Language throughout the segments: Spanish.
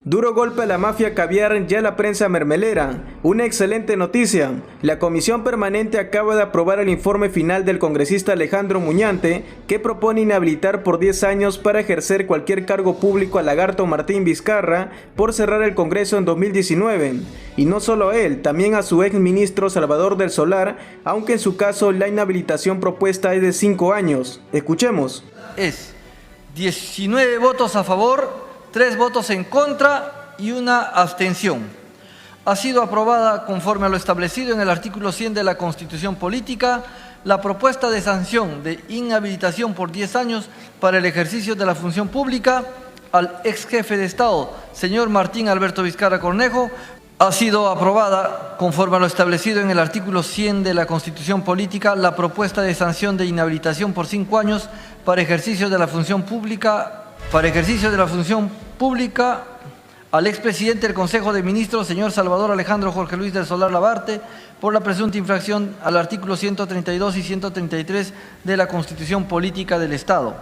Duro golpe a la mafia caviar ya la prensa mermelera. Una excelente noticia. La Comisión Permanente acaba de aprobar el informe final del congresista Alejandro Muñante, que propone inhabilitar por 10 años para ejercer cualquier cargo público a Lagarto Martín Vizcarra por cerrar el Congreso en 2019. Y no solo a él, también a su ex ministro Salvador del Solar, aunque en su caso la inhabilitación propuesta es de 5 años. Escuchemos. Es 19 votos a favor, 3 votos en contra y una abstención. Ha sido aprobada, conforme a lo establecido en el artículo 100 de la Constitución Política, la propuesta de sanción de inhabilitación por 10 años para el ejercicio de la función pública al ex jefe de Estado, señor Martín Alberto Vizcarra Cornejo. Ha sido aprobada, conforme a lo establecido en el artículo 100 de la Constitución Política, la propuesta de sanción de inhabilitación por 5 años para ejercicio de la función pública al expresidente del Consejo de Ministros, señor Salvador Alejandro Jorge Luis del Solar Labarte, por la presunta infracción al artículo 132 y 133 de la Constitución Política del Estado.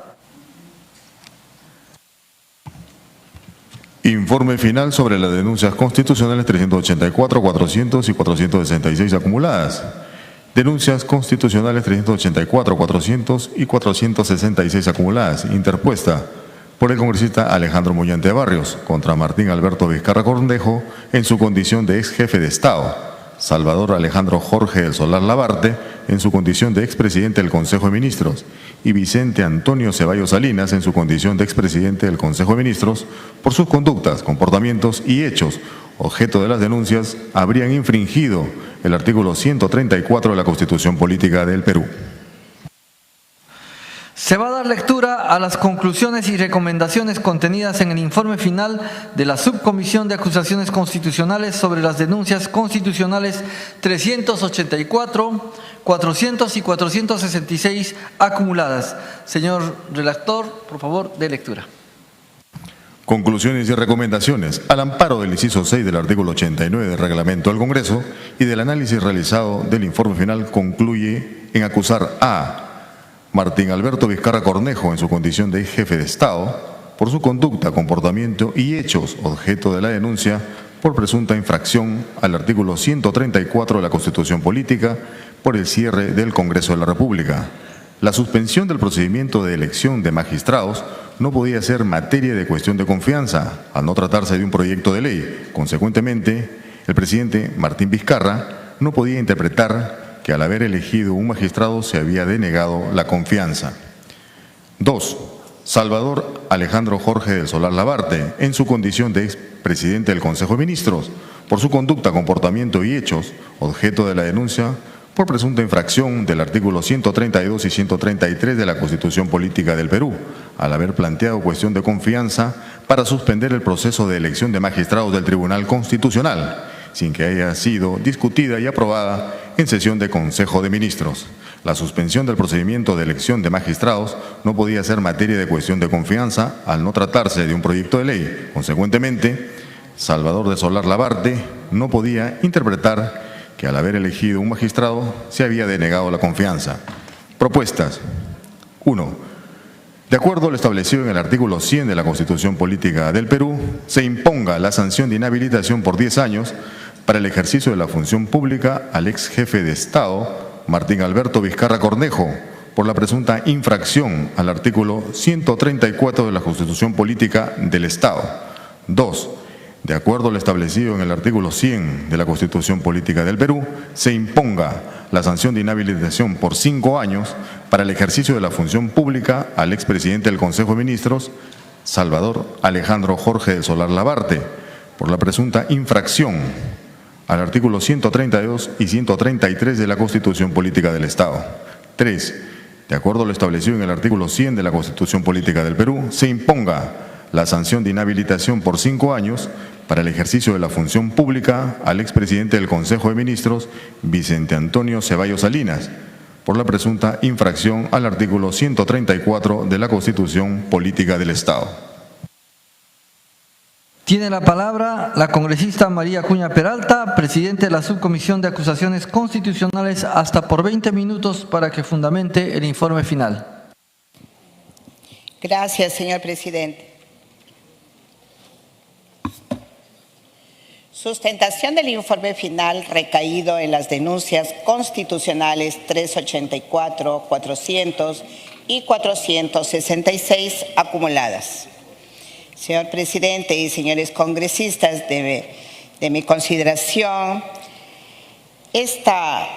Informe final sobre las denuncias constitucionales 384, 400 y 466 acumuladas. Denuncias constitucionales 384, 400 y 466 acumuladas, interpuesta por el congresista Alejandro Muñante Barrios contra Martín Alberto Vizcarra Cornejo en su condición de ex jefe de Estado, Salvador Alejandro Jorge del Solar Labarte en su condición de expresidente del Consejo de Ministros y Vicente Antonio Ceballos Salinas en su condición de expresidente del Consejo de Ministros por sus conductas, comportamientos y hechos objeto de las denuncias habrían infringido el artículo 134 de la Constitución Política del Perú. Se va a dar lectura a las conclusiones y recomendaciones contenidas en el informe final de la Subcomisión de Acusaciones Constitucionales sobre las denuncias constitucionales 384, 400 y 466 acumuladas. Señor redactor, por favor, de lectura. Conclusiones y recomendaciones. Al amparo del inciso 6 del artículo 89 del Reglamento del Congreso y del análisis realizado del informe final, concluye en acusar a Martín Alberto Vizcarra Cornejo en su condición de jefe de Estado por su conducta, comportamiento y hechos objeto de la denuncia por presunta infracción al artículo 134 de la Constitución Política por el cierre del Congreso de la República. La suspensión del procedimiento de elección de magistrados no podía ser materia de cuestión de confianza, al no tratarse de un proyecto de ley. Consecuentemente, el presidente Martín Vizcarra no podía interpretar que al haber elegido un magistrado se había denegado la confianza. 2. Salvador Alejandro Jorge del Solar Labarte, en su condición de expresidente del Consejo de Ministros, por su conducta, comportamiento y hechos, objeto de la denuncia por presunta infracción del artículo 132 y 133 de la Constitución Política del Perú, al haber planteado cuestión de confianza para suspender el proceso de elección de magistrados del Tribunal Constitucional, sin que haya sido discutida y aprobada en sesión de Consejo de Ministros. La suspensión del procedimiento de elección de magistrados no podía ser materia de cuestión de confianza al no tratarse de un proyecto de ley. Consecuentemente, Salvador del Solar Labarte no podía interpretar que al haber elegido un magistrado se había denegado la confianza. Propuestas. 1. De acuerdo a lo establecido en el artículo 100 de la Constitución Política del Perú, se imponga la sanción de inhabilitación por 10 años para el ejercicio de la función pública al ex jefe de Estado, Martín Alberto Vizcarra Cornejo, por la presunta infracción al artículo 134 de la Constitución Política del Estado. 2. De acuerdo a lo establecido en el artículo 100 de la Constitución Política del Perú, se imponga la sanción de inhabilitación por 5 años para el ejercicio de la función pública al expresidente del Consejo de Ministros, Salvador Alejandro Jorge del Solar Labarte, por la presunta infracción al artículo 132 y 133 de la Constitución Política del Estado. 3. De acuerdo a lo establecido en el artículo 100 de la Constitución Política del Perú, se imponga la sanción de inhabilitación por 5 años para el ejercicio de la función pública al expresidente del Consejo de Ministros, Vicente Antonio Ceballos Salinas, por la presunta infracción al artículo 134 de la Constitución Política del Estado. Tiene la palabra la congresista María Acuña Peralta, presidente de la Subcomisión de Acusaciones Constitucionales, hasta por 20 minutos para que fundamente el informe final. Gracias, señor presidente. Sustentación del informe final recaído en las denuncias constitucionales 384, 400 y 466 acumuladas. Señor presidente y señores congresistas, de mi consideración, esa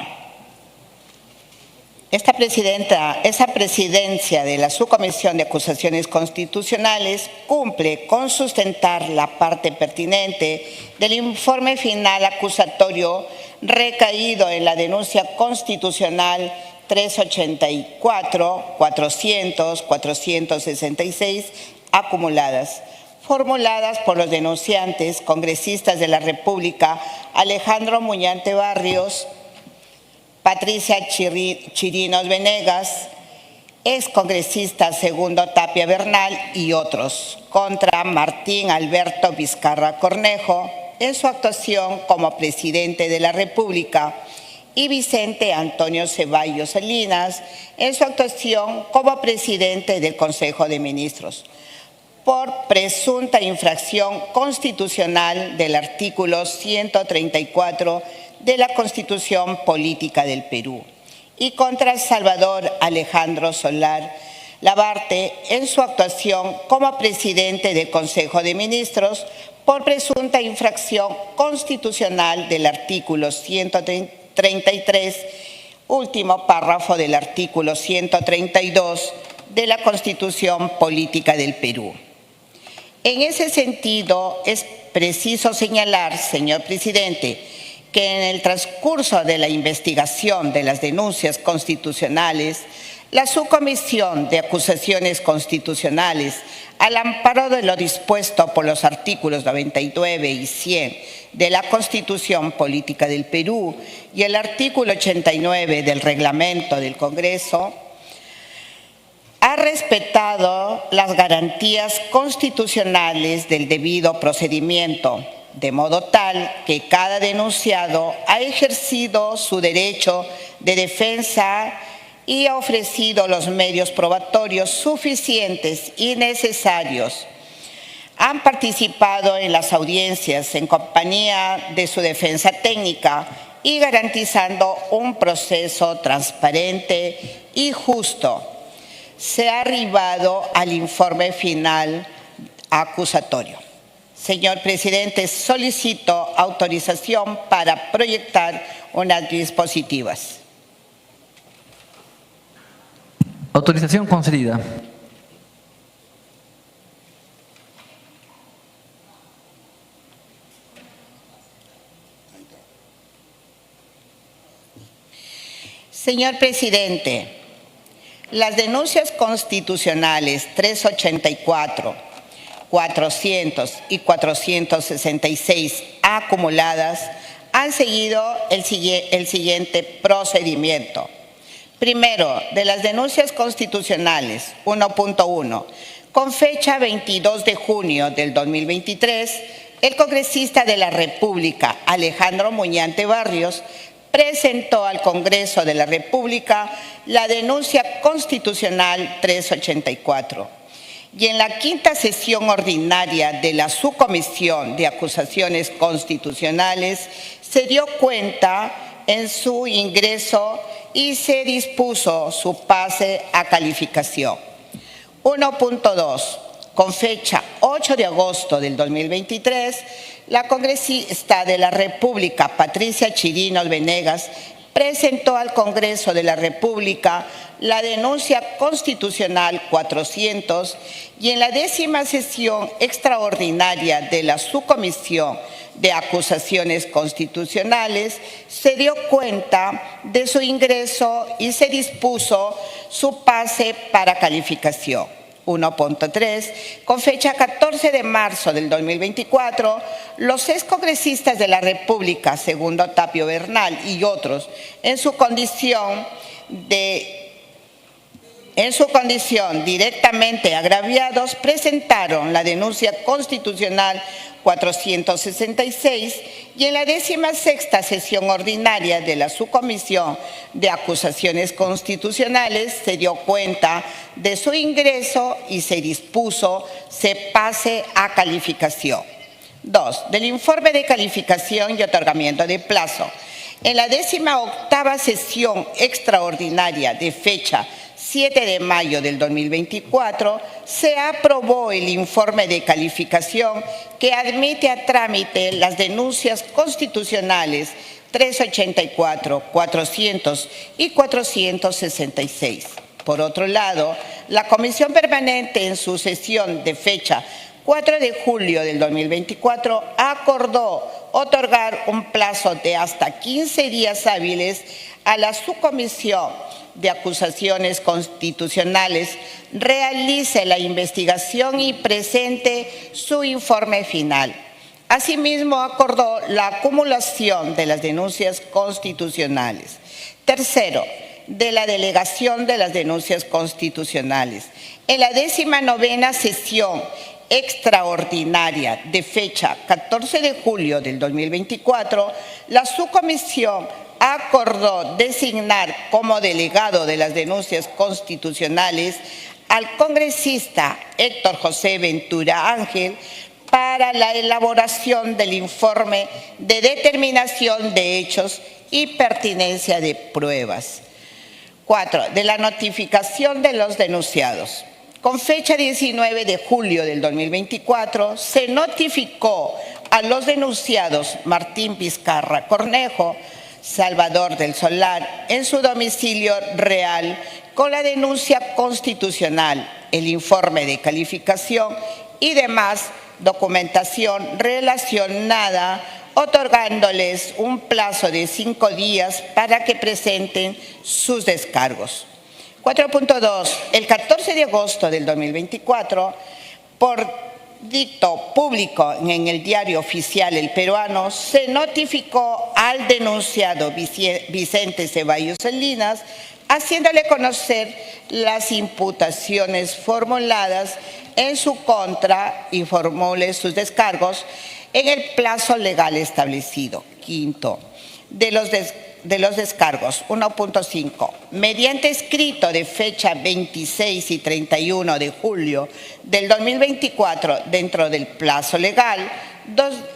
presidencia de la Subcomisión de Acusaciones Constitucionales cumple con sustentar la parte pertinente del informe final acusatorio recaído en la denuncia constitucional 384, 400, 466 acumuladas, formuladas por los denunciantes congresistas de la República Alejandro Muñante Barrios, Patricia Chirinos Venegas, excongresista Segundo Tapia Bernal y otros, contra Martín Alberto Vizcarra Cornejo en su actuación como presidente de la República y Vicente Antonio Ceballos Salinas en su actuación como presidente del Consejo de Ministros, por presunta infracción constitucional del artículo 134 de la Constitución Política del Perú y contra Salvador Alejandro Solar Labarte en su actuación como presidente del Consejo de Ministros por presunta infracción constitucional del artículo 133, último párrafo del artículo 132 de la Constitución Política del Perú. En ese sentido, es preciso señalar, señor presidente, que en el transcurso de la investigación de las denuncias constitucionales, la Subcomisión de Acusaciones Constitucionales, al amparo de lo dispuesto por los artículos 99 y 100 de la Constitución Política del Perú y el artículo 89 del Reglamento del Congreso, ha respetado las garantías constitucionales del debido procedimiento, de modo tal que cada denunciado ha ejercido su derecho de defensa y ha ofrecido los medios probatorios suficientes y necesarios. Han participado en las audiencias en compañía de su defensa técnica y garantizando un proceso transparente y justo. Se ha arribado al informe final acusatorio. Señor presidente, solicito autorización para proyectar unas dispositivas. Autorización concedida. Señor presidente, las denuncias constitucionales 384, 400 y 466 acumuladas han seguido el siguiente procedimiento. Primero, de las denuncias constitucionales 1.1, con fecha 22 de junio del 2023, el congresista de la República, Alejandro Muñante Barrios, presentó al Congreso de la República la denuncia constitucional 384. Y en la quinta sesión ordinaria de la Subcomisión de Acusaciones Constitucionales se dio cuenta en su ingreso y se dispuso su pase a calificación. 1.2. Con fecha 8 de agosto del 2023, la congresista de la República, Patricia Chirinos Venegas, presentó al Congreso de la República la denuncia constitucional 400 y en la 10ª sesión extraordinaria de la Subcomisión de Acusaciones Constitucionales se dio cuenta de su ingreso y se dispuso su pase para calificación. 1.3, con fecha 14 de marzo del 2024, los excongresistas de la República, Segundo Tapia Bernal y otros, en su condición directamente agraviados, presentaron la denuncia constitucional 466 y en la 16ª sesión ordinaria de la Subcomisión de Acusaciones Constitucionales se dio cuenta de su ingreso y se dispuso se pase a calificación. 2. Del informe de calificación y otorgamiento de plazo. En la 18ª sesión extraordinaria de fecha 7 de mayo del 2024, se aprobó el informe de calificación que admite a trámite las denuncias constitucionales 384, 400 y 466. Por otro lado, la Comisión Permanente en su sesión de fecha 4 de julio del 2024 acordó otorgar un plazo de hasta 15 días hábiles a la Subcomisión de Acusaciones Constitucionales realice la investigación y presente su informe final. Asimismo, acordó la acumulación de las denuncias constitucionales. Tercero, de la delegación de las denuncias constitucionales. En la 19ª sesión extraordinaria de fecha 14 de julio del 2024, la subcomisión acordó designar como delegado de las denuncias constitucionales al congresista Héctor José Ventura Ángel para la elaboración del informe de determinación de hechos y pertinencia de pruebas. 4. De la notificación de los denunciados. Con fecha 19 de julio del 2024, se notificó a los denunciados Martín Vizcarra Cornejo, Salvador del Solar, en su domicilio real, con la denuncia constitucional, el informe de calificación y demás documentación relacionada, otorgándoles un plazo de 5 días para que presenten sus descargos. 4.2. El 14 de agosto del 2024, por dicto público en el Diario Oficial El Peruano, se notificó al denunciado Vicente Ceballos Salinas, haciéndole conocer las imputaciones formuladas en su contra y formule sus descargos en el plazo legal establecido. Quinto, de los descargos, 1.5. Mediante escrito de fecha 26 y 31 de julio del 2024, dentro del plazo legal,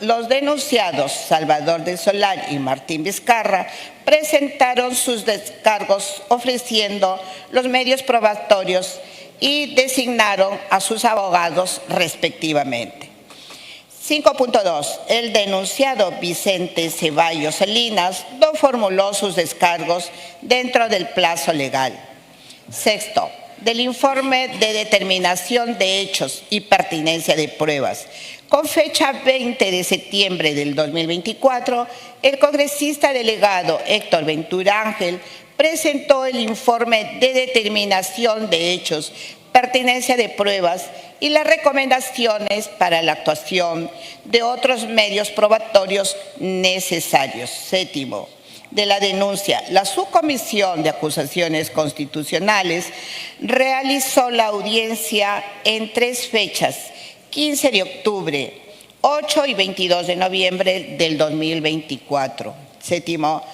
los denunciados Salvador del Solar y Martín Vizcarra presentaron sus descargos ofreciendo los medios probatorios y designaron a sus abogados respectivamente. 5.2. El denunciado Vicente Ceballos Salinas no formuló sus descargos dentro del plazo legal. Sexto, del informe de determinación de hechos y pertinencia de pruebas. Con fecha 20 de septiembre del 2024, el congresista delegado Héctor Ventura Ángel presentó el informe de determinación de hechos, pertinencia de pruebas y las recomendaciones para la actuación de otros medios probatorios necesarios. Séptimo, de la denuncia, la Subcomisión de Acusaciones Constitucionales realizó la audiencia en 3 fechas, 15 de octubre, 8 y 22 de noviembre del 2024. Séptimo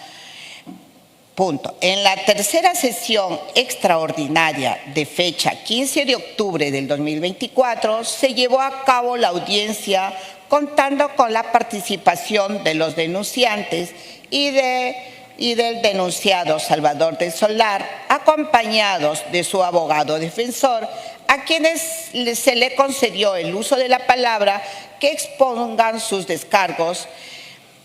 punto. En la tercera sesión extraordinaria de fecha 15 de octubre del 2024 se llevó a cabo la audiencia contando con la participación de los denunciantes y del denunciado Salvador del Solar, acompañados de su abogado defensor, a quienes se le concedió el uso de la palabra que expongan sus descargos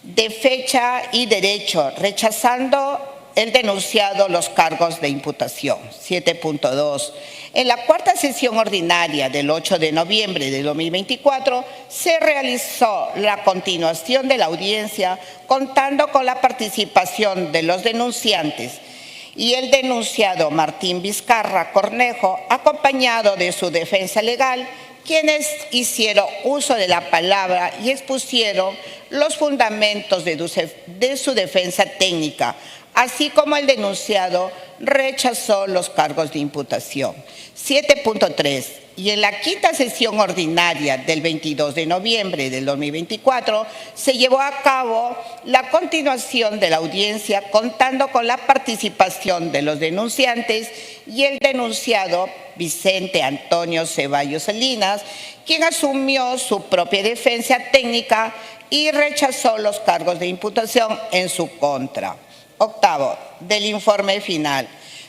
de fecha y derecho, rechazando el denunciado los cargos de imputación. 7.2. En la cuarta sesión ordinaria del 8 de noviembre de 2024 se realizó la continuación de la audiencia contando con la participación de los denunciantes y el denunciado Martín Vizcarra Cornejo, acompañado de su defensa legal, quienes hicieron uso de la palabra y expusieron los fundamentos de su defensa técnica, así como el denunciado rechazó los cargos de imputación. 7.3. Y en la quinta sesión ordinaria del 22 de noviembre del 2024 se llevó a cabo la continuación de la audiencia contando con la participación de los denunciantes y el denunciado Vicente Antonio Ceballos Salinas, quien asumió su propia defensa técnica y rechazó los cargos de imputación en su contra. Octavo, del informe final.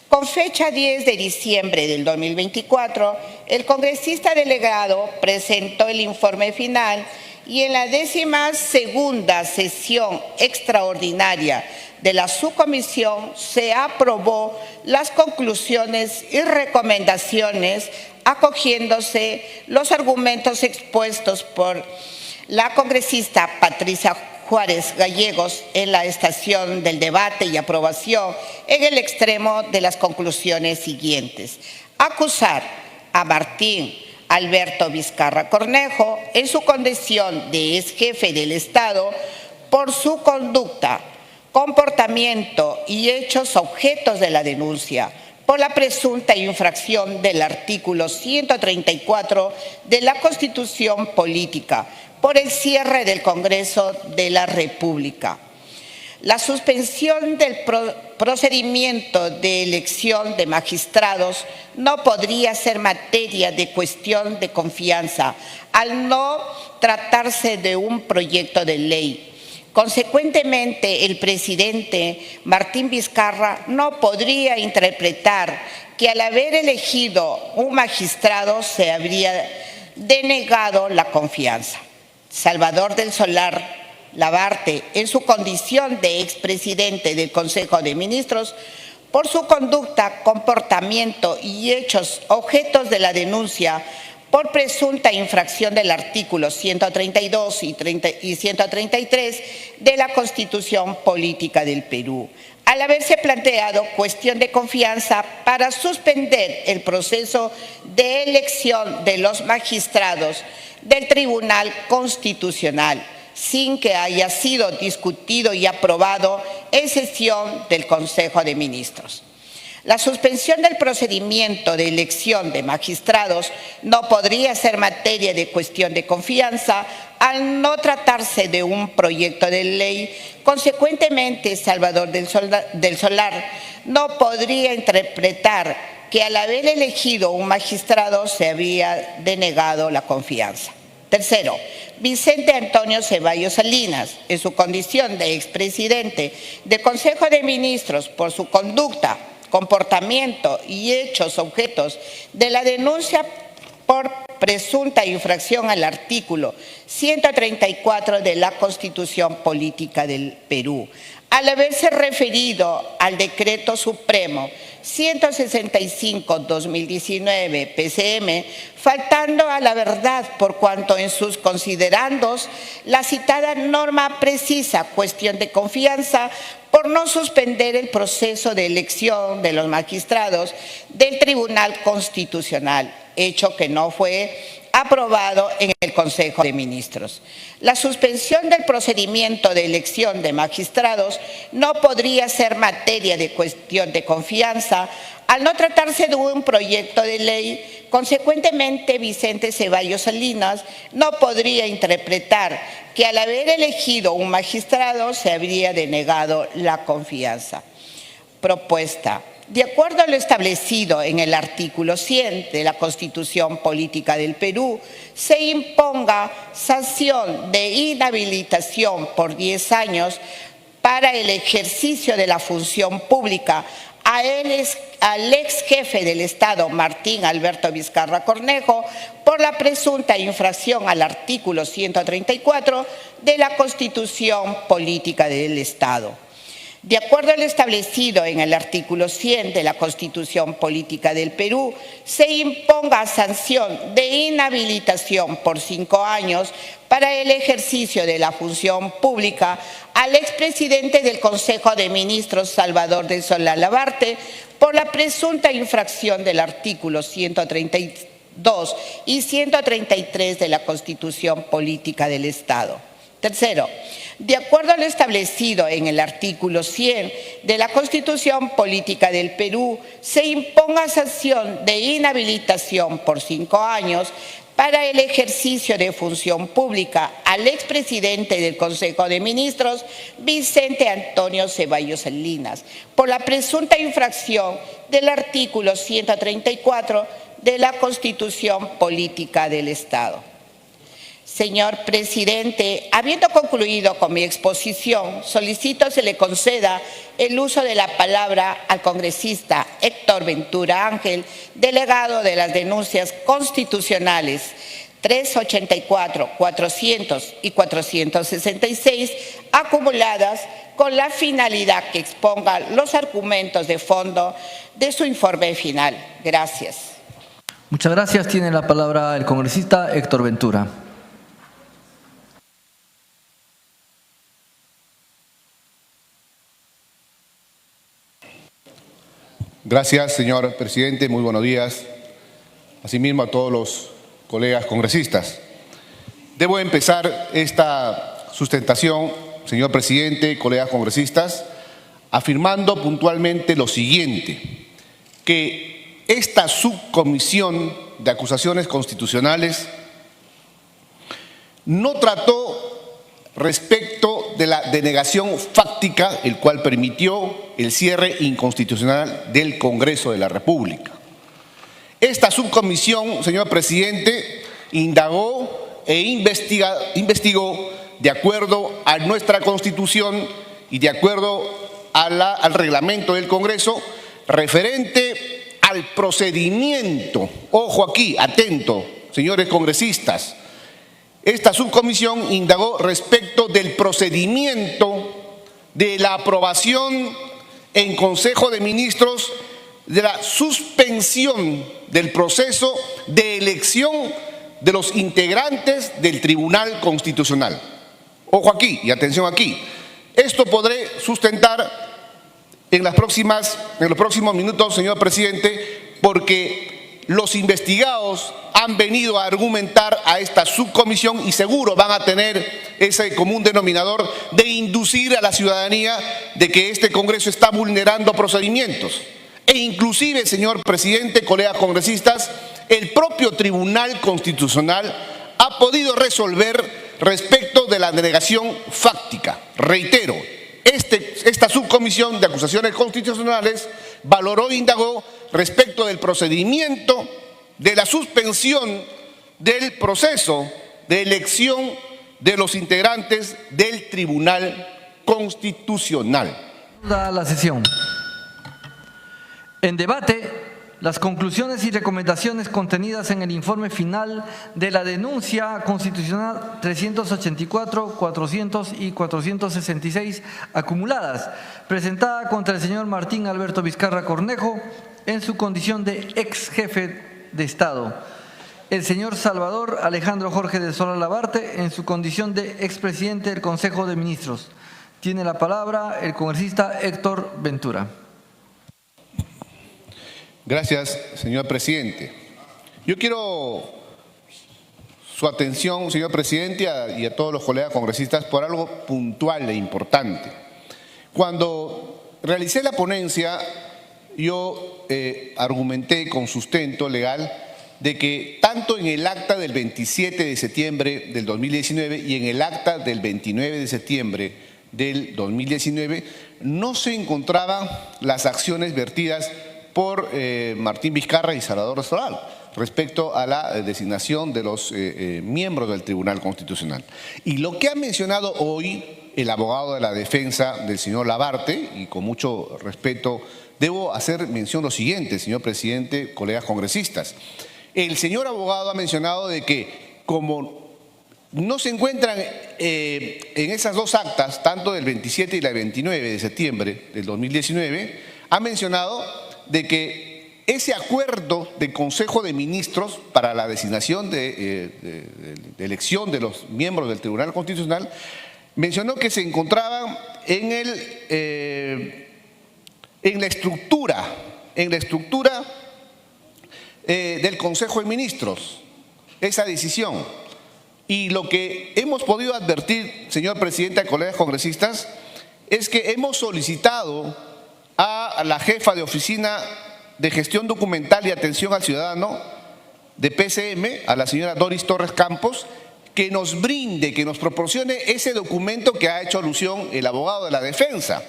Con fecha 10 de diciembre del 2024, el congresista delegado presentó el informe final y en la 12ª sesión extraordinaria de la subcomisión se aprobó las conclusiones y recomendaciones acogiéndose los argumentos expuestos por la congresista Patricia Juárez Gallegos en la estación del debate y aprobación en el extremo de las conclusiones siguientes. Acusar a Martín Alberto Vizcarra Cornejo en su condición de ex jefe del Estado por su conducta, comportamiento y hechos objetos de la denuncia por la presunta infracción del artículo 134 de la Constitución Política por el cierre del Congreso de la República. La suspensión del procedimiento de elección de magistrados no podría ser materia de cuestión de confianza al no tratarse de un proyecto de ley. Consecuentemente, el presidente Martín Vizcarra no podría interpretar que al haber elegido un magistrado se habría denegado la confianza. Salvador del Solar Labarte, en su condición de expresidente del Consejo de Ministros, por su conducta, comportamiento y hechos objetos de la denuncia por presunta infracción del artículo 132 y 133 de la Constitución Política del Perú, al haberse planteado cuestión de confianza para suspender el proceso de elección de los magistrados del Tribunal Constitucional, sin que haya sido discutido y aprobado en sesión del Consejo de Ministros. La suspensión del procedimiento de elección de magistrados no podría ser materia de cuestión de confianza al no tratarse de un proyecto de ley. Consecuentemente, Salvador del Solar no podría interpretar que al haber elegido un magistrado se había denegado la confianza. Tercero, Vicente Antonio Ceballos Salinas, en su condición de expresidente del Consejo de Ministros por su conducta, comportamiento y hechos objetos de la denuncia por presunta infracción al artículo 134 de la Constitución Política del Perú, al haberse referido al Decreto Supremo 165/2019 PCM, faltando a la verdad por cuanto en sus considerandos la citada norma precisa cuestión de confianza por no suspender el proceso de elección de los magistrados del Tribunal Constitucional, hecho que no fue aprobado en el Consejo de Ministros. La suspensión del procedimiento de elección de magistrados no podría ser materia de cuestión de confianza al no tratarse de un proyecto de ley. Consecuentemente, Vicente Ceballos Salinas no podría interpretar que al haber elegido un magistrado se habría denegado la confianza. Propuesta. De acuerdo a lo establecido en el artículo 100 de la Constitución Política del Perú, se imponga sanción de inhabilitación por 10 años para el ejercicio de la función pública al ex jefe del Estado, Martín Alberto Vizcarra Cornejo, por la presunta infracción al artículo 134 de la Constitución Política del Estado. De acuerdo a lo establecido en el artículo 100 de la Constitución Política del Perú, se imponga sanción de inhabilitación por 5 años para el ejercicio de la función pública al expresidente del Consejo de Ministros, Salvador del Solar Labarte, por la presunta infracción del artículo 132 y 133 de la Constitución Política del Estado. Tercero, de acuerdo a lo establecido en el artículo 100 de la Constitución Política del Perú, se imponga sanción de inhabilitación por 5 años para el ejercicio de función pública al expresidente del Consejo de Ministros, Vicente Antonio Ceballos Salinas, por la presunta infracción del artículo 134 de la Constitución Política del Estado. Señor presidente, habiendo concluido con mi exposición, solicito se le conceda el uso de la palabra al congresista Héctor Ventura Ángel, delegado de las denuncias constitucionales 384, 400 y 466, acumuladas con la finalidad que exponga los argumentos de fondo de su informe final. Gracias. Muchas gracias. Tiene la palabra el congresista Héctor Ventura. Gracias, señor presidente. Muy buenos días. Asimismo, a todos los colegas congresistas. Debo empezar esta sustentación, señor presidente, colegas congresistas, afirmando puntualmente lo siguiente, que esta subcomisión de acusaciones constitucionales no trató respecto de la denegación fáctica, el cual permitió el cierre inconstitucional del Congreso de la República. Esta subcomisión, señor presidente, indagó e investigó de acuerdo a nuestra Constitución y de acuerdo al reglamento del Congreso referente al procedimiento. Ojo aquí, atento, señores congresistas. Esta subcomisión indagó respecto del procedimiento de la aprobación en Consejo de Ministros de la suspensión del proceso de elección de los integrantes del Tribunal Constitucional. Ojo aquí y atención aquí. Esto podré sustentar en los próximos minutos, señor presidente, porque los investigados han venido a argumentar a esta subcomisión y seguro van a tener ese común denominador de inducir a la ciudadanía de que este Congreso está vulnerando procedimientos. E inclusive, señor presidente, colegas congresistas, el propio Tribunal Constitucional ha podido resolver respecto de la denegación fáctica. Reitero, esta subcomisión de acusaciones constitucionales valoró e indagó respecto del procedimiento de la suspensión del proceso de elección de los integrantes del Tribunal Constitucional. La sesión. En debate, las conclusiones y recomendaciones contenidas en el informe final de la denuncia constitucional 384, 400 y 466 acumuladas, presentada contra el señor Martín Alberto Vizcarra Cornejo en su condición de ex jefe de Estado, el señor Salvador Alejandro Jorge de Sola Labarte en su condición de expresidente del Consejo de Ministros. Tiene la palabra el congresista Héctor Ventura. Gracias, señor presidente. Yo quiero su atención, señor presidente, y a todos los colegas congresistas por algo puntual e importante. Cuando realicé la ponencia, yo argumenté con sustento legal de que tanto en el acta del 27 de septiembre del 2019 y en el acta del 29 de septiembre del 2019 no se encontraban las acciones vertidas por Martín Vizcarra y Salvador Solal respecto a la designación de los miembros del Tribunal Constitucional. Y lo que ha mencionado hoy el abogado de la defensa del señor Labarte, y con mucho respeto debo hacer mención lo siguiente, señor presidente, colegas congresistas. El señor abogado ha mencionado de que como no se encuentran en esas dos actas, tanto del 27 y la 29 de septiembre del 2019, ha mencionado de que ese acuerdo del Consejo de Ministros para la designación de elección de los miembros del Tribunal Constitucional mencionó que se encontraban en la estructura del Consejo de Ministros, esa decisión. Y lo que hemos podido advertir, señor presidente, colegas congresistas, es que hemos solicitado a la jefa de Oficina de Gestión Documental y Atención al Ciudadano de PCM, a la señora Doris Torres Campos, que nos brinde, que nos proporcione ese documento que ha hecho alusión el abogado de la defensa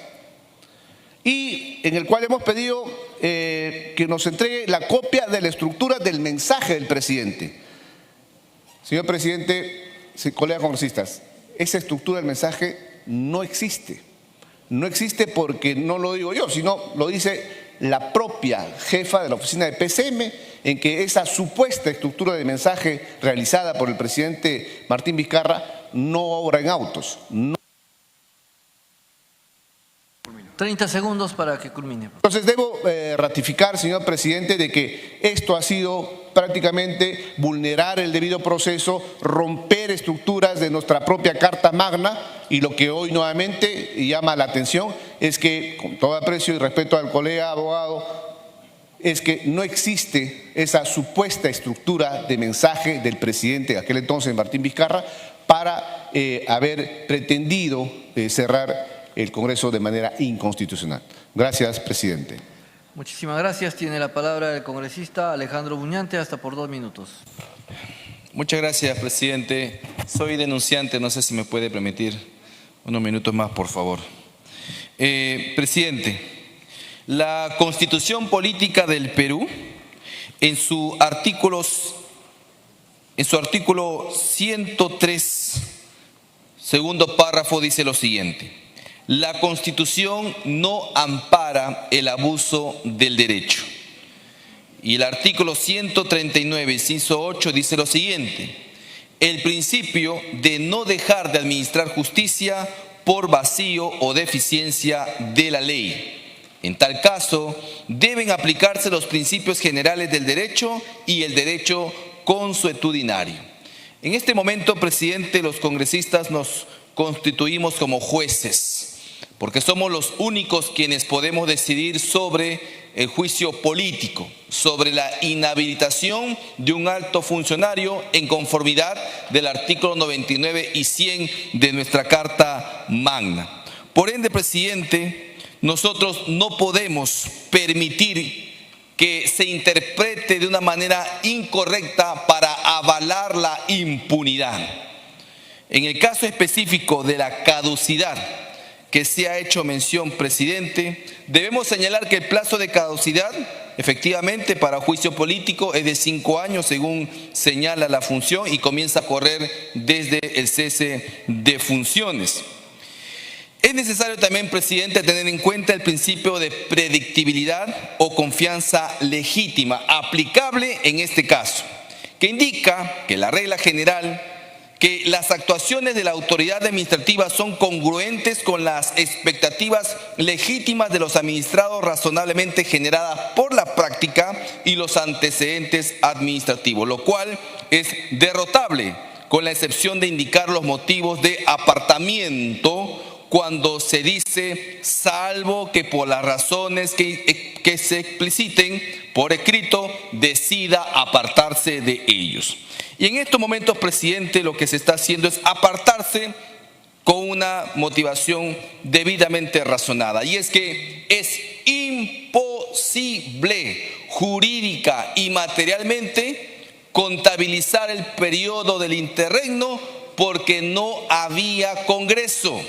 y en el cual hemos pedido que nos entregue la copia de la estructura del mensaje del presidente. Señor presidente, colegas congresistas, esa estructura del mensaje no existe. No existe porque no lo digo yo, sino lo dice la propia jefa de la oficina de PCM, en que esa supuesta estructura de mensaje realizada por el presidente Martín Vizcarra no obra en autos. No. 30 segundos para que culmine. Entonces debo ratificar, señor presidente, de que esto ha sido prácticamente vulnerar el debido proceso, romper estructuras de nuestra propia Carta Magna, y lo que hoy nuevamente llama la atención es que, con todo aprecio y respeto al colega abogado, es que no existe esa supuesta estructura de mensaje del presidente de aquel entonces, Martín Vizcarra, para haber pretendido cerrar el Congreso de manera inconstitucional. Gracias, presidente. Muchísimas gracias. Tiene la palabra el congresista Alejandro Muñante, hasta por 2 minutos. Muchas gracias, presidente. Soy denunciante, no sé si me puede permitir unos minutos más, por favor. Presidente, la Constitución Política del Perú, en su artículo 103, segundo párrafo, dice lo siguiente: la Constitución no ampara el abuso del derecho. Y el artículo 139, inciso 8, dice lo siguiente: el principio de no dejar de administrar justicia por vacío o deficiencia de la ley. En tal caso, deben aplicarse los principios generales del derecho y el derecho consuetudinario. En este momento, presidente, los congresistas nos constituimos como jueces, porque somos los únicos quienes podemos decidir sobre el juicio político, sobre la inhabilitación de un alto funcionario en conformidad del artículo 99 y 100 de nuestra Carta Magna. Por ende, presidente, nosotros no podemos permitir que se interprete de una manera incorrecta para avalar la impunidad. En el caso específico de la caducidad que se ha hecho mención, presidente, debemos señalar que el plazo de caducidad, efectivamente, para juicio político es de 5 años, según señala la función, y comienza a correr desde el cese de funciones. Es necesario también, presidente, tener en cuenta el principio de predictibilidad o confianza legítima, aplicable en este caso, que indica que la regla general, que las actuaciones de la autoridad administrativa son congruentes con las expectativas legítimas de los administrados razonablemente generadas por la práctica y los antecedentes administrativos, lo cual es derrotable, con la excepción de indicar los motivos de apartamiento cuando se dice salvo que por las razones que se expliciten por escrito decida apartarse de ellos. Y en estos momentos, presidente, lo que se está haciendo es apartarse con una motivación debidamente razonada. Y es que es imposible jurídica y materialmente contabilizar el periodo del interregno porque no había Congreso.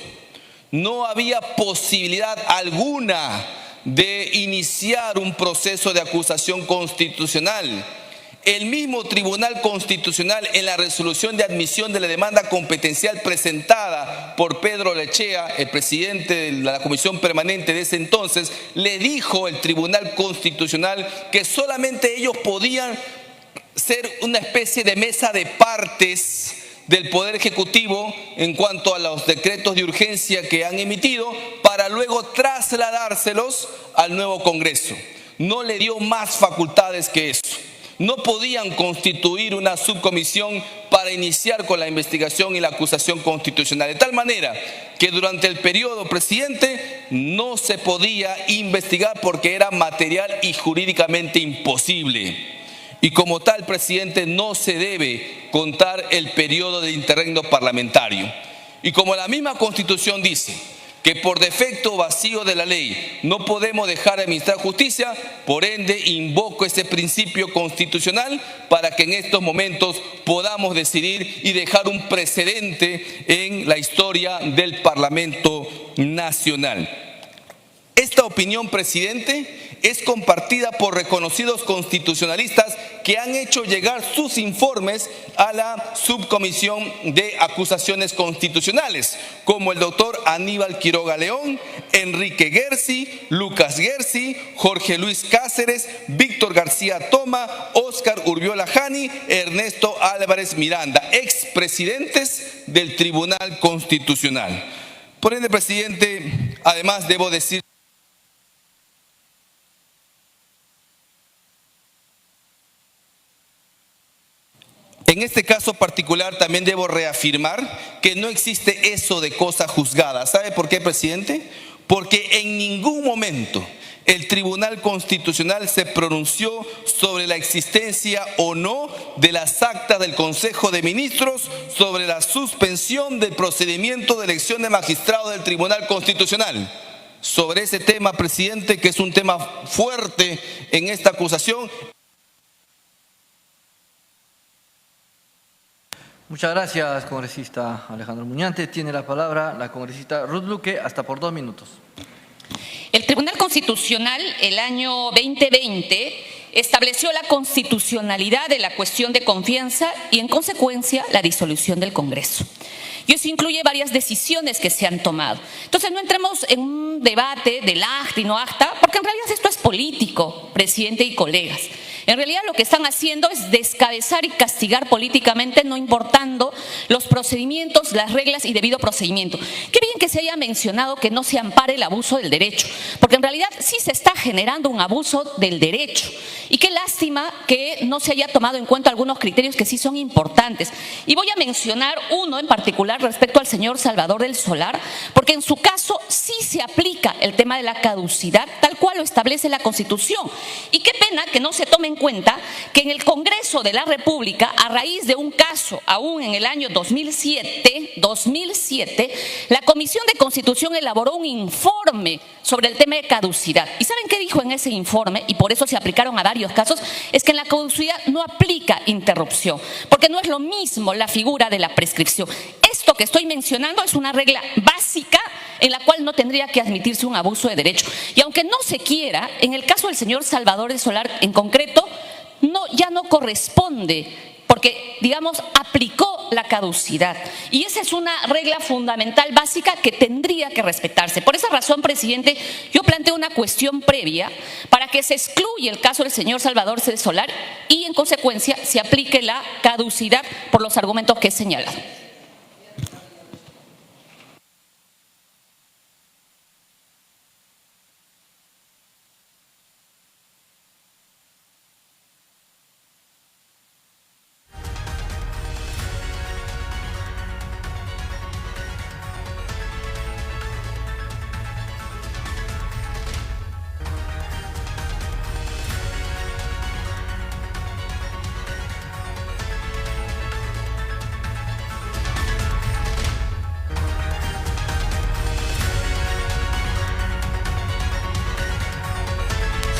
No había posibilidad alguna de iniciar un proceso de acusación constitucional. El mismo Tribunal Constitucional, en la resolución de admisión de la demanda competencial presentada por Pedro Lechea, el presidente de la Comisión Permanente de ese entonces, le dijo el Tribunal Constitucional que solamente ellos podían ser una especie de mesa de partes del Poder Ejecutivo en cuanto a los decretos de urgencia que han emitido, para luego trasladárselos al nuevo Congreso. No le dio más facultades que eso. No podían constituir una subcomisión para iniciar con la investigación y la acusación constitucional. De tal manera que durante el periodo, presidente, no se podía investigar porque era material y jurídicamente imposible. Y como tal, presidente, no se debe contar el periodo de interregno parlamentario. Y como la misma Constitución dice que por defecto o vacío de la ley no podemos dejar de administrar justicia, por ende invoco ese principio constitucional para que en estos momentos podamos decidir y dejar un precedente en la historia del Parlamento Nacional. Este Esta opinión, presidente, es compartida por reconocidos constitucionalistas que han hecho llegar sus informes a la Subcomisión de Acusaciones Constitucionales, como el doctor Aníbal Quiroga León, Enrique Gersi, Lucas Gersi, Jorge Luis Cáceres, Víctor García Toma, Óscar Urbiola Jani, Ernesto Álvarez Miranda, expresidentes del Tribunal Constitucional. Por ende, presidente, además debo decir en este caso particular también debo reafirmar que no existe eso de cosa juzgada. ¿Sabe por qué, presidente? Porque en ningún momento el Tribunal Constitucional se pronunció sobre la existencia o no de las actas del Consejo de Ministros sobre la suspensión del procedimiento de elección de magistrado del Tribunal Constitucional. Sobre ese tema, presidente, que es un tema fuerte en esta acusación. Muchas gracias, congresista Alejandro Muñante. Tiene la palabra la congresista Ruth Luque, hasta por 2 minutos. El Tribunal Constitucional, el año 2020, estableció la constitucionalidad de la cuestión de confianza y, en consecuencia, la disolución del Congreso. Y eso incluye varias decisiones que se han tomado. Entonces, no entremos en un debate del acta y no acta, porque en realidad esto es político, presidente y colegas. En realidad lo que están haciendo es descabezar y castigar políticamente, no importando los procedimientos, las reglas y debido procedimiento. Qué bien que se haya mencionado que no se ampare el abuso del derecho, porque en realidad sí se está generando un abuso del derecho. Y qué lástima que no se haya tomado en cuenta algunos criterios que sí son importantes. Y voy a mencionar uno en particular respecto al señor Salvador del Solar, porque en su caso sí se aplica el tema de la caducidad, tal cual lo establece la Constitución. Y qué pena que no se tome en cuenta que en el Congreso de la República, a raíz de un caso aún en el año 2007, la Comisión de Constitución elaboró un informe sobre el tema de caducidad. ¿Y saben qué dijo en ese informe? Y por eso se aplicaron a varios casos, es que en la caducidad no aplica interrupción, porque no es lo mismo la figura de la prescripción. Esto que estoy mencionando es una regla básica en la cual no tendría que admitirse un abuso de derecho. Y aunque no se quiera, en el caso del señor Salvador del Solar en concreto, ya no corresponde, porque, digamos, aplicó la caducidad. Y esa es una regla fundamental básica que tendría que respetarse. Por esa razón, presidente, yo planteo una cuestión previa para que se excluya el caso del señor Salvador del Solar y, en consecuencia, se aplique la caducidad por los argumentos que he señalado.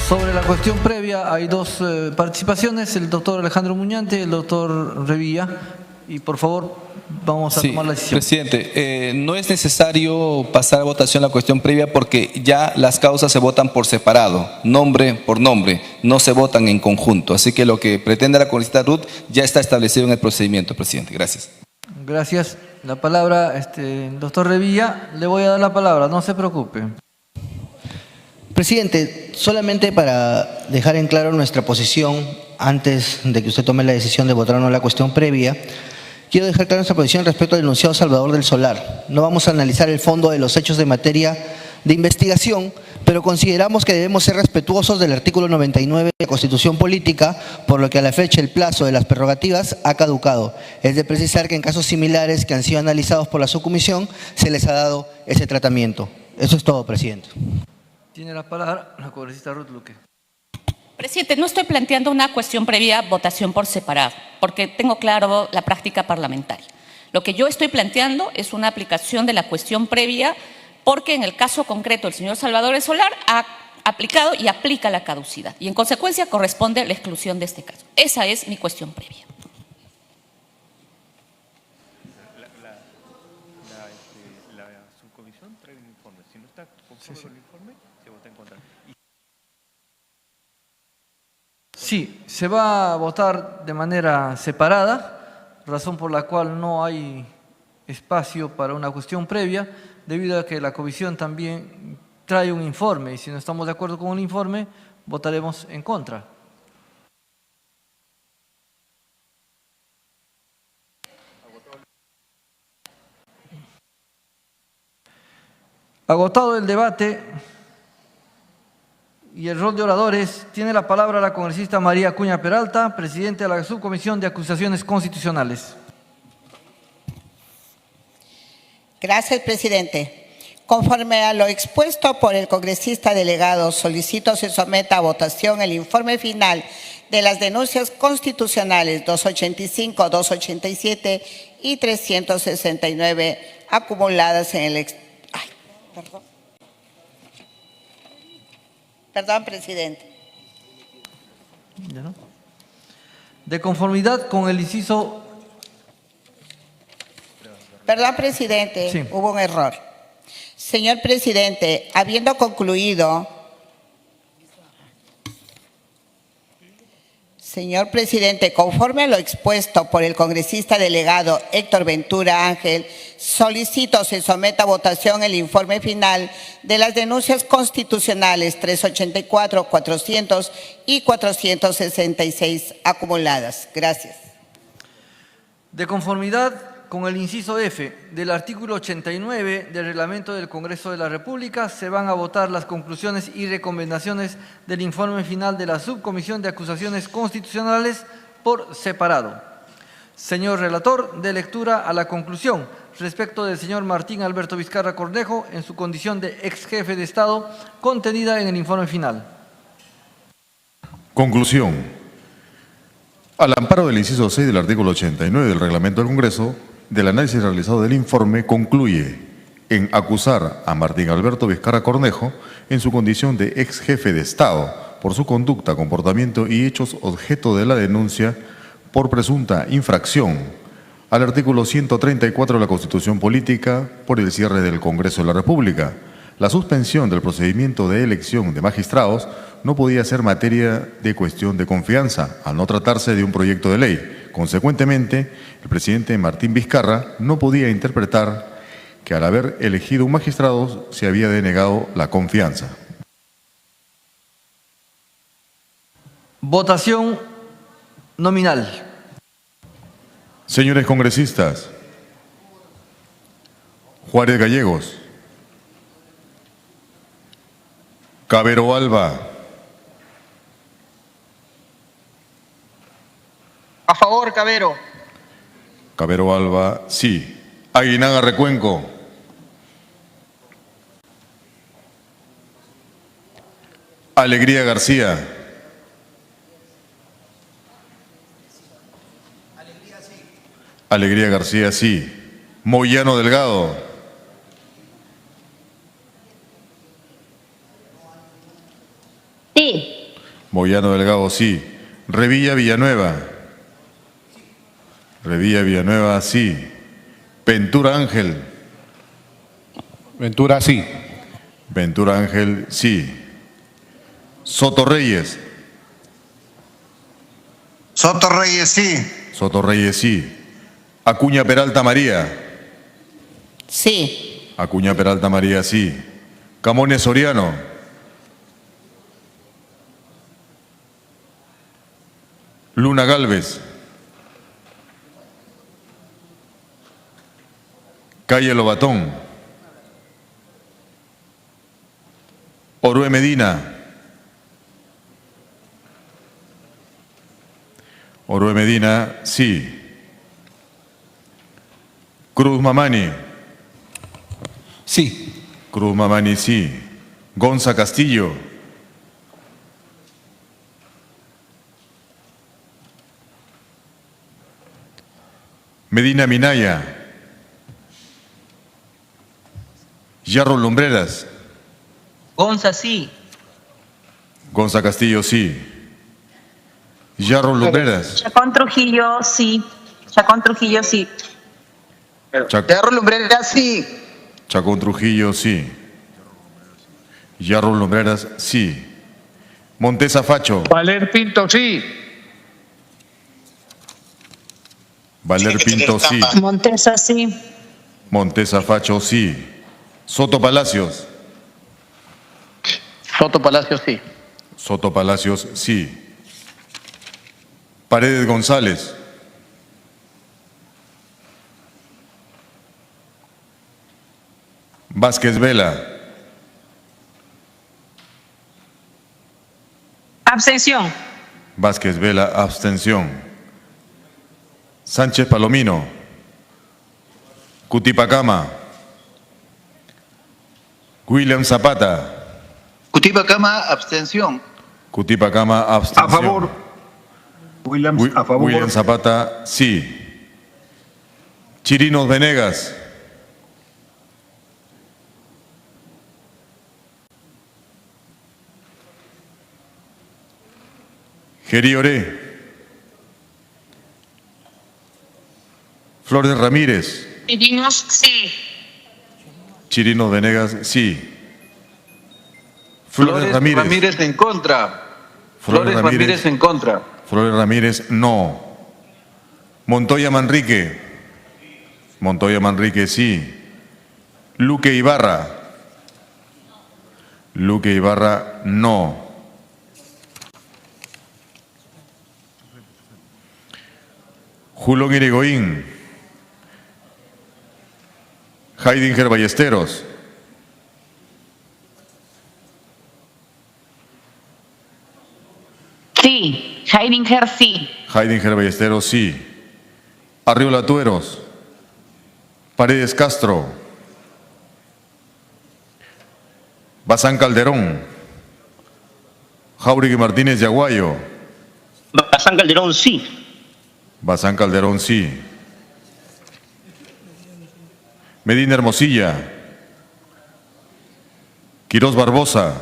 Sobre la cuestión previa hay dos participaciones, el doctor Alejandro Muñante y el doctor Revilla. Y por favor, vamos a tomar la decisión. Presidente, no es necesario pasar a votación la cuestión previa porque ya las causas se votan por separado, nombre por nombre, no se votan en conjunto. Así que lo que pretende la congresista Ruth ya está establecido en el procedimiento, presidente. Gracias. Gracias. La palabra, doctor Revilla, le voy a dar la palabra, no se preocupe. Presidente, solamente para dejar en claro nuestra posición antes de que usted tome la decisión de votar o no la cuestión previa, quiero dejar clara nuestra posición respecto al denunciado Salvador del Solar. No vamos a analizar el fondo de los hechos de materia de investigación, pero consideramos que debemos ser respetuosos del artículo 99 de la Constitución Política, por lo que a la fecha el plazo de las prerrogativas ha caducado. Es de precisar que en casos similares que han sido analizados por la subcomisión se les ha dado ese tratamiento. Eso es todo, presidente. Tiene la palabra la congresista Ruth Luque. Presidente, no estoy planteando una cuestión previa votación por separado, porque tengo claro la práctica parlamentaria. Lo que yo estoy planteando es una aplicación de la cuestión previa, porque en el caso concreto el señor Salvador del Solar ha aplicado y aplica la caducidad, y en consecuencia corresponde la exclusión de este caso. Esa es mi cuestión previa. subcomisión trae un informe. Si no está conforme con el informe, se vota en contra. Sí, se va a votar de manera separada, razón por la cual no hay espacio para una cuestión previa, debido a que la comisión también trae un informe y si no estamos de acuerdo con el informe, votaremos en contra. Agotado el debate y el rol de oradores, tiene la palabra la congresista María Acuña Peralta, presidenta de la Subcomisión de Acusaciones Constitucionales. Gracias, presidente. Conforme a lo expuesto por el congresista delegado, solicito se someta a votación el informe final de las denuncias constitucionales 285, 287 y 369 acumuladas en el... Perdón, presidente. ¿Ya no? De conformidad con el inciso... Perdón, presidente, Sí. Hubo un error. Señor presidente, habiendo concluido... Señor presidente, conforme a lo expuesto por el congresista delegado Héctor Ventura Ángel, solicito se someta a votación el informe final de las denuncias constitucionales 384, 400 y 466 acumuladas. Gracias. De conformidad con el inciso F del artículo 89 del Reglamento del Congreso de la República, se van a votar las conclusiones y recomendaciones del informe final de la Subcomisión de Acusaciones Constitucionales por separado. Señor relator, de lectura a la conclusión respecto del señor Martín Alberto Vizcarra Cornejo en su condición de ex jefe de Estado, contenida en el informe final. Conclusión. Al amparo del inciso 6 del artículo 89 del Reglamento del Congreso, del análisis realizado del informe concluye en acusar a Martín Alberto Vizcarra Cornejo en su condición de ex jefe de Estado por su conducta, comportamiento y hechos objeto de la denuncia por presunta infracción al artículo 134 de la Constitución Política por el cierre del Congreso de la República. La suspensión del procedimiento de elección de magistrados no podía ser materia de cuestión de confianza, al no tratarse de un proyecto de ley. Consecuentemente, el presidente Martín Vizcarra no podía interpretar que al haber elegido un magistrado se había denegado la confianza. Votación nominal. Señores congresistas, Juárez Gallegos, Cabero Alba, a favor, Cabero. Cabero Alba, sí. Aguinaga Recuenco. Alegría García. Alegría García, sí. Moyano Delgado. Sí. Moyano Delgado, sí. Revilla Villanueva. Revilla Villanueva, sí. Ventura Ángel. Ventura, sí. Ventura Ángel, sí. Soto Reyes. Soto Reyes, sí. Soto Reyes, sí. Acuña Peralta María. Sí. Acuña Peralta María, sí. Camones Soriano. Luna Galvez. Calle Lobatón. Orue Medina. Orue Medina, sí. Cruz Mamani. Sí. Cruz Mamani, sí. Gonza Castillo. Medina Minaya. Yarro Lumbreras. Gonza, sí. Gonza Castillo, sí. Yarro Lumbreras. Chacón Trujillo, sí. Chacón Trujillo, sí. Chac- Yarro Lumbreras, sí. Chacón Trujillo, sí. Yarro Lumbreras, sí. Montesa Facho. Valer Pinto, sí. Valer Pinto, sí. Montesa, sí. Montesa Facho, sí. Soto Palacios. Soto Palacios, sí. Soto Palacios, sí. Paredes González. Vázquez Vela. Abstención. Vázquez Vela, abstención. Sánchez Palomino. Cutipacama. William Zapata. Cutipacama, abstención. Cutipacama, abstención. A favor. A favor. William Zapata, sí. Chirinos Venegas. Geri Oré. Flores Ramírez. Chirinos, sí. Chirinos Venegas, sí. Flores Ramírez. en contra. Flores Ramírez en contra. Flores Ramírez, no. Montoya Manrique. Montoya Manrique, sí. Luque Ibarra. Luque Ibarra, no. Julón Irigoyen. Heidinger Ballesteros. Sí. Heidinger, sí. Heidinger Ballesteros, sí. Arriola Tueros. Paredes Castro. Bazán Calderón. Jáuregui Martínez Yaguayo. Bazán Calderón, sí. Bazán Calderón, sí. Medina Hermosilla. Quirós Barbosa.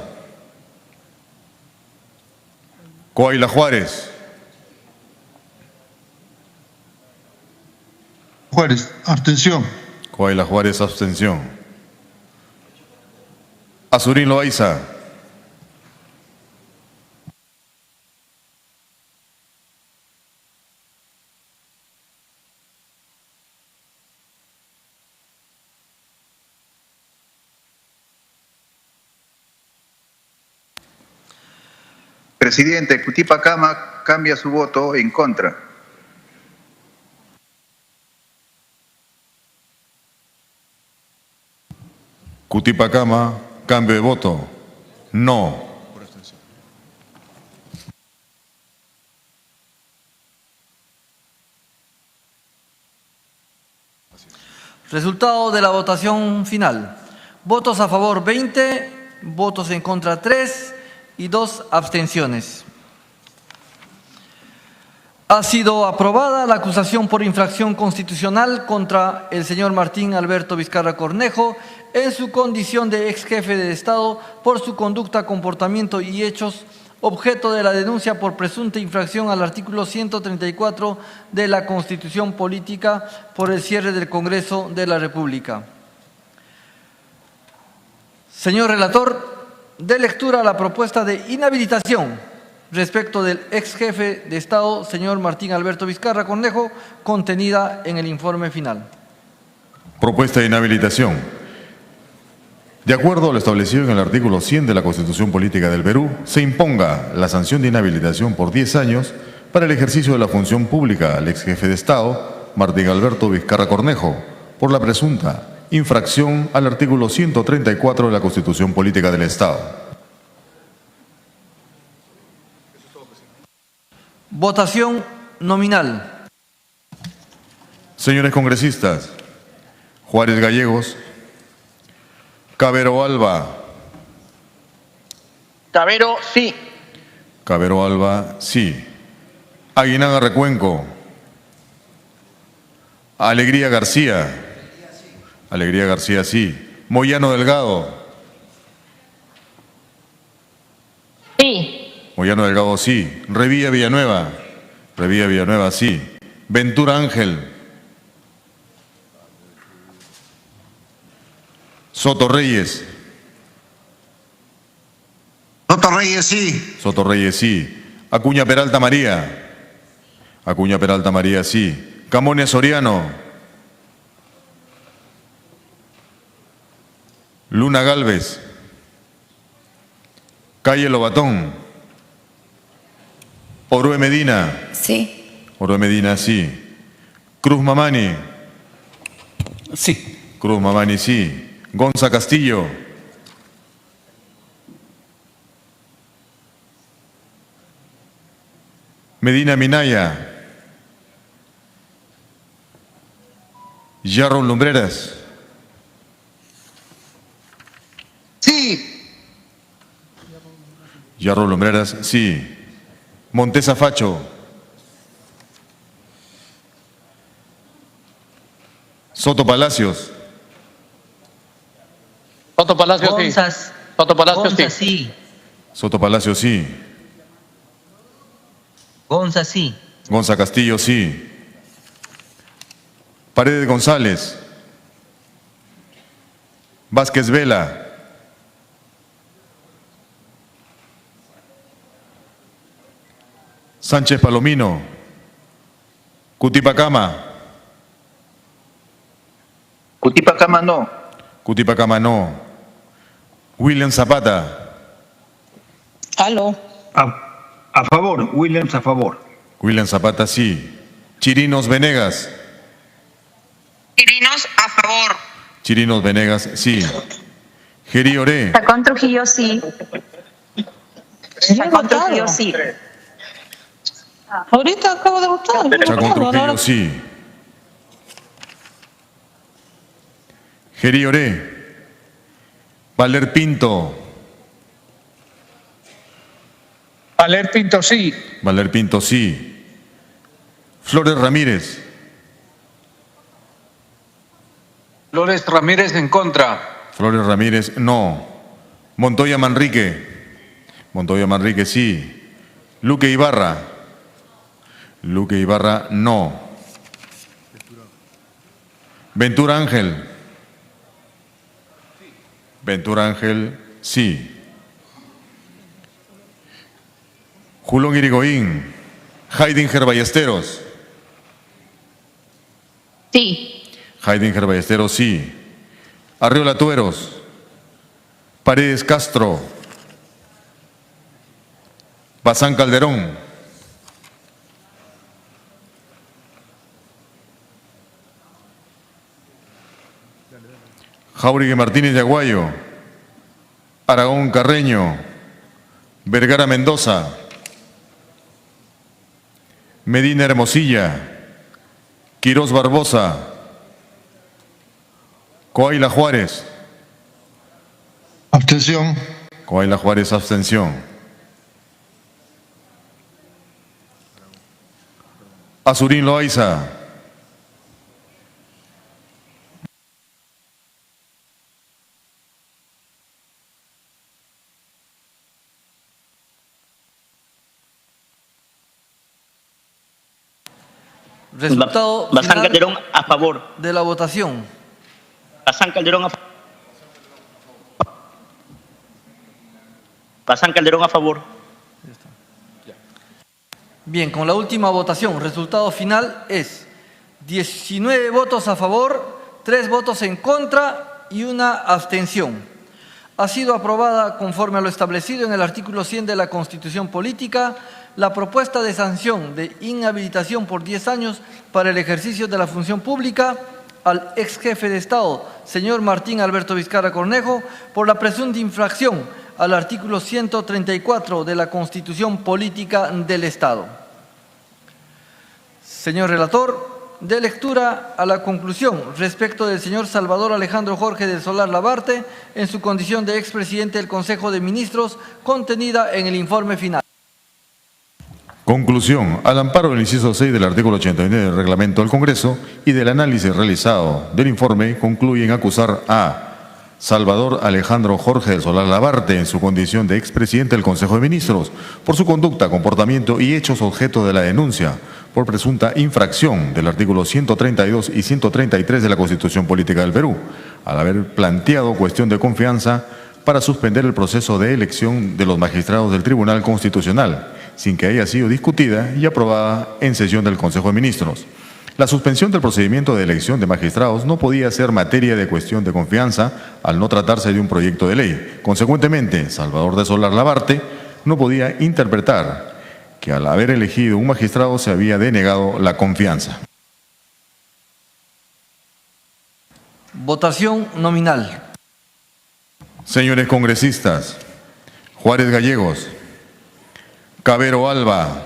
Coaila Juárez. Juárez, abstención. Coaila Juárez, abstención. Azurín Loaiza. Presidente, Cutipacama cambia su voto en contra. Cutipacama, cambio de voto. No. Resultado de la votación final. Votos a favor 20, votos en contra 3 y 2 abstenciones. Ha sido aprobada la acusación por infracción constitucional contra el señor Martín Alberto Vizcarra Cornejo en su condición de ex jefe de Estado por su conducta, comportamiento y hechos objeto de la denuncia por presunta infracción al artículo 134 de la Constitución Política por el cierre del Congreso de la República. Señor relator, dé lectura a la propuesta de inhabilitación respecto del ex jefe de Estado, señor Martín Alberto Vizcarra Cornejo, contenida en el informe final. Propuesta de inhabilitación. De acuerdo a lo establecido en el artículo 100 de la Constitución Política del Perú, se imponga la sanción de inhabilitación por 10 años para el ejercicio de la función pública al ex jefe de Estado, Martín Alberto Vizcarra Cornejo, por la presunta infracción al artículo 134 de la Constitución Política del Estado. Votación nominal. Señores congresistas, Juárez Gallegos, Cabero Alba. Cabero, sí. Cabero Alba, sí. Aguinaga Recuenco. Alegría García. Alegría García, sí. Moyano Delgado. Sí. Moyano Delgado, sí. Revilla Villanueva. Revilla Villanueva, sí. Ventura Ángel. Soto Reyes. Soto Reyes, sí. Soto Reyes, sí. Acuña Peralta María. Acuña Peralta María, sí. Camones Soriano. Luna Galvez. Calle Lobatón. Orue Medina. Sí. Orue Medina, sí. Cruz Mamani. Sí. Cruz Mamani, sí. Gonza Castillo. Medina Minaya. Yarro Lumbreras. Sí. Yarro Lumbreras, sí. Montesa Facho. Soto Palacios. Soto Palacio, sí. Gonzas. Soto Palacio, Gonza, sí. sí. Soto Palacios, sí. Gonza, sí. Gonza Castillo, sí. Paredes González. Vázquez Vela. Sánchez Palomino. Cutipacama. Cutipacama no. Cutipacama no. William Zapata. Aló. A favor, Williams, a favor. William Zapata, sí. Chirinos Venegas. Quirinos, a favor. Chirinos Venegas, sí. Geri Oré. Chacón Trujillo, sí. Chacón Trujillo, sí. Ahorita acabo de votar. Chacón Trujillo, sí. Geri Oré. Valer Pinto. Valer Pinto, sí. Valer Pinto, sí. Flores Ramírez. Flores Ramírez en contra. Flores Ramírez, no. Montoya Manrique. Montoya Manrique, sí. Luque Ibarra. Luque Ibarra, no. Ventura Ángel. Ventura Ángel, sí. Julón Irigoyen. Heidinger Ballesteros. Sí. Heidinger Ballesteros, sí. Arriola Tueros. Paredes Castro. Bazán Calderón. Jáurigue Martínez de Aguayo. Aragón Carreño. Vergara Mendoza. Medina Hermosilla. Quirós Barbosa. Coaila Juárez. Abstención. Coaila Juárez, abstención. Azurín Loaiza. Resultado Bazán final Calderón, a favor. de la votación. Bazán Calderón, a favor. Bazán Calderón, a favor. Bien, con la última votación, resultado final es 19 votos a favor, 3 votos en contra y 1 abstención. Ha sido aprobada, conforme a lo establecido en el artículo 100 de la Constitución Política, la propuesta de sanción de inhabilitación por 10 años para el ejercicio de la función pública al ex jefe de Estado, señor Martín Alberto Vizcarra Cornejo, por la presunta infracción al artículo 134 de la Constitución Política del Estado. Señor relator, de lectura a la conclusión respecto del señor Salvador Alejandro Jorge del Solar Labarte en su condición de expresidente del Consejo de Ministros, contenida en el informe final. Conclusión. Al amparo del inciso 6 del artículo 89 del reglamento del Congreso y del análisis realizado del informe, concluyen acusar a Salvador Alejandro Jorge del Solar Labarte en su condición de expresidente del Consejo de Ministros por su conducta, comportamiento y hechos objeto de la denuncia, por presunta infracción del artículo 132 y 133 de la Constitución Política del Perú, al haber planteado cuestión de confianza para suspender el proceso de elección de los magistrados del Tribunal Constitucional, sin que haya sido discutida y aprobada en sesión del Consejo de Ministros. La suspensión del procedimiento de elección de magistrados no podía ser materia de cuestión de confianza al no tratarse de un proyecto de ley. Consecuentemente, Salvador de Solar Labarte no podía interpretar que al haber elegido un magistrado se había denegado la confianza. Votación nominal. Señores congresistas, Juárez Gallegos, Cabero Alba.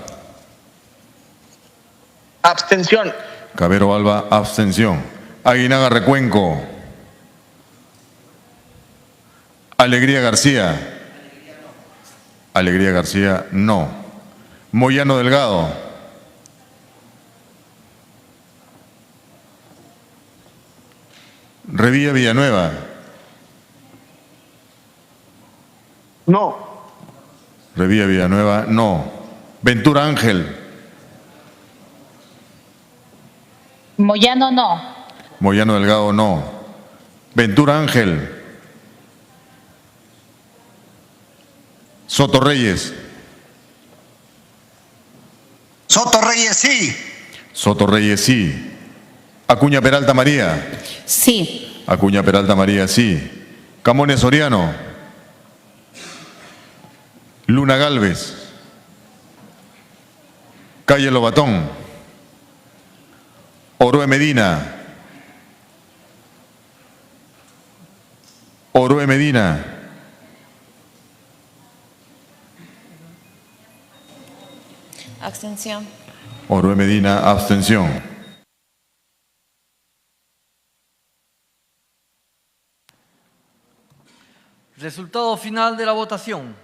Abstención. Cabero Alba, abstención. Aguinaga Recuenco. Alegría García. Alegría García, no. Moyano Delgado. Revilla Villanueva. No. Revilla Villanueva, no. Ventura Ángel. Moyano no. Moyano Delgado, no. Ventura Ángel. Soto Reyes. Soto Reyes, sí. Soto Reyes, sí. Acuña Peralta María. Sí. Acuña Peralta María, sí. Camones Soriano. Luna Galvez. Calle Lobatón. Oroe Medina. Oroe Medina. Abstención. Oroe Medina, abstención. Resultado final de la votación.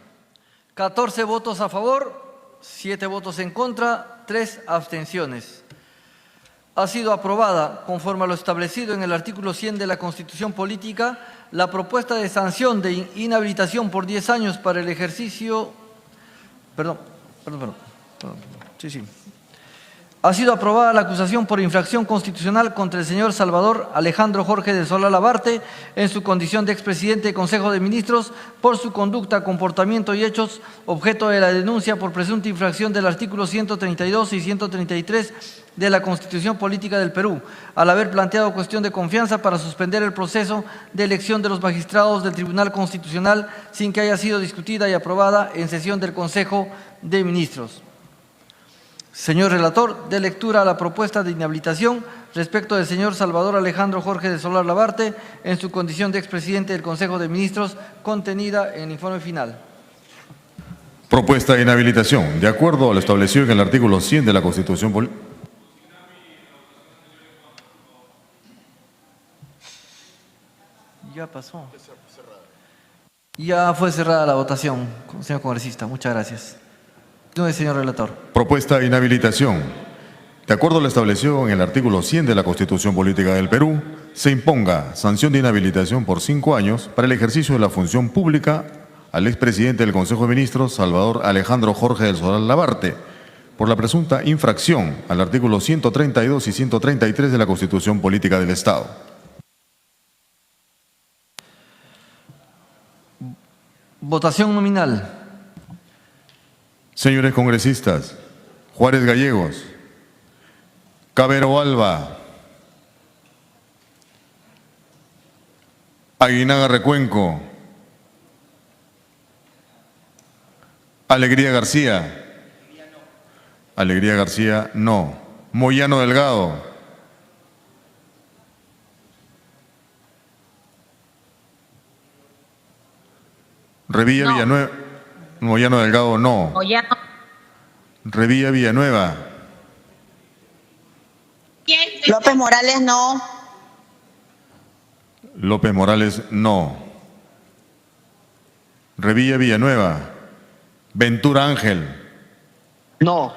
14 votos a favor, 7 votos en contra, 3 abstenciones. Ha sido aprobada, conforme a lo establecido en el artículo 100 de la Constitución Política, la propuesta de sanción de inhabilitación por 10 años para el ejercicio... Perdón. Sí. Ha sido aprobada la acusación por infracción constitucional contra el señor Salvador Alejandro Jorge de Solar Labarte en su condición de expresidente del Consejo de Ministros por su conducta, comportamiento y hechos objeto de la denuncia por presunta infracción del artículo 132 y 133 de la Constitución Política del Perú, al haber planteado cuestión de confianza para suspender el proceso de elección de los magistrados del Tribunal Constitucional sin que haya sido discutida y aprobada en sesión del Consejo de Ministros. Señor relator, dé lectura a la propuesta de inhabilitación respecto del señor Salvador Alejandro Jorge de Solar Labarte en su condición de expresidente del Consejo de Ministros, contenida en el informe final. Propuesta de inhabilitación. De acuerdo a lo establecido en el artículo 100 de la Constitución Política. Ya pasó. Ya fue cerrada la votación, señor congresista. Muchas gracias. No, señor relator. Propuesta de inhabilitación. De acuerdo a lo establecido en el artículo 100 de la Constitución Política del Perú, se imponga sanción de inhabilitación por 5 años para el ejercicio de la función pública al expresidente del Consejo de Ministros, Salvador Alejandro Jorge del Solar Labarte, por la presunta infracción al artículo 132 y 133 de la Constitución Política del Estado. Votación nominal. Señores congresistas, Juárez Gallegos, Cabero Alba, Aguinaga Recuenco, Alegría García. Alegría García, no. Moyano Delgado. Revilla No. Villanueva. Moyano Delgado, no. Moyano. Revilla Villanueva. López Morales, no. López Morales, no. Revilla Villanueva. Ventura Ángel. No.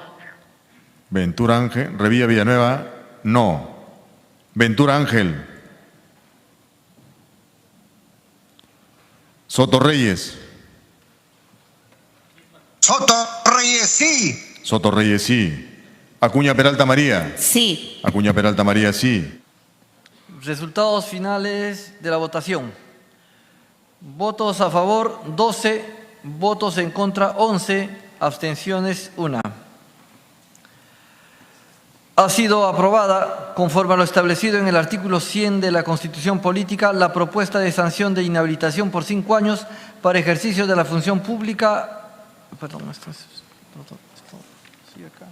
Ventura Ángel. Revilla Villanueva, no. Ventura Ángel. Soto Reyes. Soto Reyes, sí. Soto Reyes, sí. Acuña Peralta María. Sí. Acuña Peralta María, sí. Resultados finales de la votación. Votos a favor 12, votos en contra 11, abstenciones 1. Ha sido aprobada, conforme a lo establecido en el artículo 100 de la Constitución Política, la propuesta de sanción de inhabilitación por 5 años para ejercicio de la función pública. Perdón, esto sigue acá.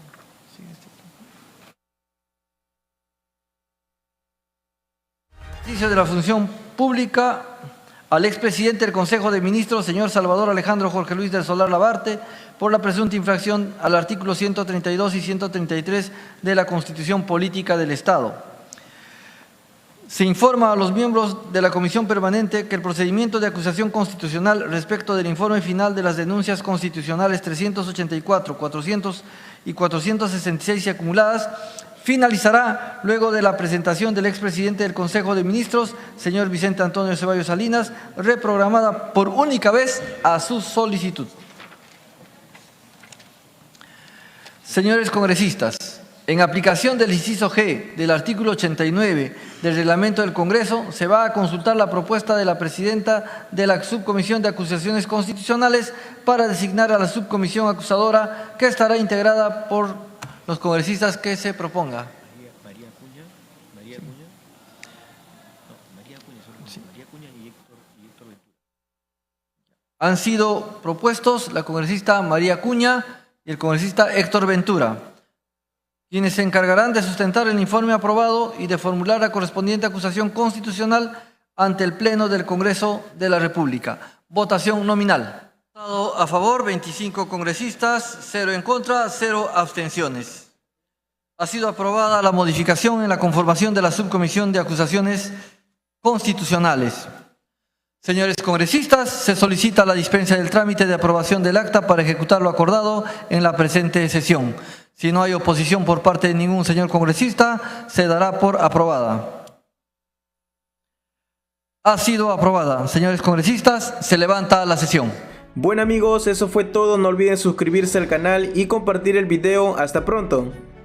Ejercicio de la función pública al expresidente del Consejo de Ministros, señor Salvador Alejandro Jorge Luis del Solar Labarte, por la presunta infracción al artículo 132 y 133 de la Constitución Política del Estado. Se informa a los miembros de la Comisión Permanente que el procedimiento de acusación constitucional respecto del informe final de las denuncias constitucionales 384, 400 y 466 y acumuladas finalizará luego de la presentación del expresidente del Consejo de Ministros, señor Vicente Antonio Ceballos Salinas, reprogramada por única vez a su solicitud. Señores congresistas, en aplicación del inciso G del artículo 89 del reglamento del Congreso, se va a consultar la propuesta de la presidenta de la Subcomisión de Acusaciones Constitucionales para designar a la subcomisión acusadora, que estará integrada por los congresistas que se proponga. María Acuña y Héctor Ventura. Han sido propuestos la congresista María Acuña y el congresista Héctor Ventura, quienes se encargarán de sustentar el informe aprobado y de formular la correspondiente acusación constitucional ante el Pleno del Congreso de la República. Votación nominal. Votado a favor, 25 congresistas, 0 en contra, 0 abstenciones. Ha sido aprobada la modificación en la conformación de la Subcomisión de Acusaciones Constitucionales. Señores congresistas, se solicita la dispensa del trámite de aprobación del acta para ejecutar lo acordado en la presente sesión. Si no hay oposición por parte de ningún señor congresista, se dará por aprobada. Ha sido aprobada. Señores congresistas, se levanta la sesión. Bueno amigos, eso fue todo. No olviden suscribirse al canal y compartir el video. Hasta pronto.